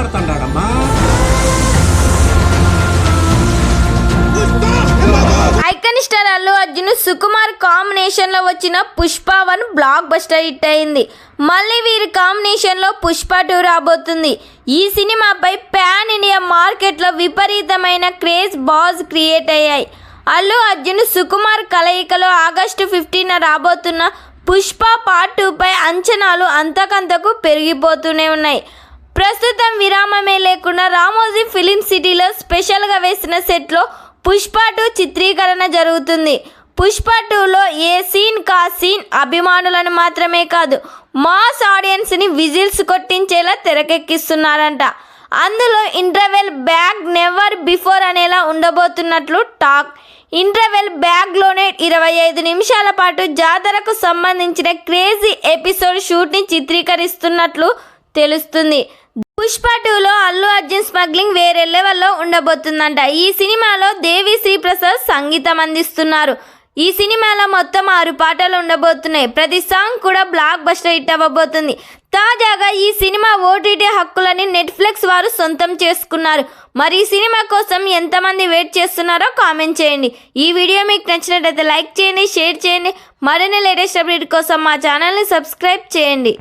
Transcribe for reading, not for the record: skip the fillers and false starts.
మాట్లాడుతున్నాడమ్మా? Icon star Allu Arjun Sukumar combination లో వచ్చిన Pushpa 1 block buster hit అయింది. మళ్ళీ వీరి కాంబినేషన్ లో పుష్ప 2 రాబోతుంది. ఈ సినిమాపై పాన్ ఇండియా మార్కెట్ లో విపరీతమైన క్రేజ్ బాజ్ క్రియేట్ అయ్యాయి. అల్లు అర్జున్ సుకుమార్ కలయికలో ఆగస్టు 15న రాబోతున్న పుష్ప పార్ట్ 2 పై అంచనాలు అంతకంతకు పెరిగిపోతూనే ఉన్నాయి. ప్రస్తుతం విరామమే లేకుండా రామోజీ ఫిలిం సిటీలో స్పెషల్గా వేసిన సెట్లో పుష్ప 2 చిత్రీకరణ జరుగుతుంది. పుష్ప 2లో ఏ సీన్ కా సీన్ అభిమానులను మాత్రమే కాదు మాస్ ఆడియన్స్ని విజిల్స్ కొట్టించేలా తెరకెక్కిస్తున్నారంట. అందులో ఇంటర్వెల్ బ్యాగ్ నెవర్ బిఫోర్ అనేలా ఉండబోతున్నట్లు టాక్. ఇంటర్వెల్ బ్యాగ్లోనే 25 నిమిషాల పాటు జాతరకు సంబంధించిన క్రేజీ ఎపిసోడ్ షూట్ని చిత్రీకరిస్తున్నట్లు తెలుస్తుంది. పుష్ప 2లో అల్లు అర్జున్ స్మగ్లింగ్ వేరే లెవెల్లో ఉండబోతుందంట. ఈ సినిమాలో దేవి శ్రీ ప్రసాద్ సంగీతం అందిస్తున్నారు. ఈ సినిమాలో మొత్తం 6 పాటలు ఉండబోతున్నాయి. ప్రతి సాంగ్ కూడా బ్లాక్ బస్టర్ హిట్ అవ్వబోతుంది. తాజాగా ఈ సినిమా ఓటీటీ హక్కులని నెట్ఫ్లిక్స్ వారు సొంతం చేసుకున్నారు. మరి ఈ సినిమా కోసం ఎంతమంది వెయిట్ చేస్తున్నారో కామెంట్ చేయండి. ఈ వీడియో మీకు నచ్చినట్లయితే లైక్ చేయండి, షేర్ చేయండి. మరిన్ని లేటెస్ట్ అప్డేట్ కోసం మా ఛానల్ని సబ్స్క్రైబ్ చేయండి.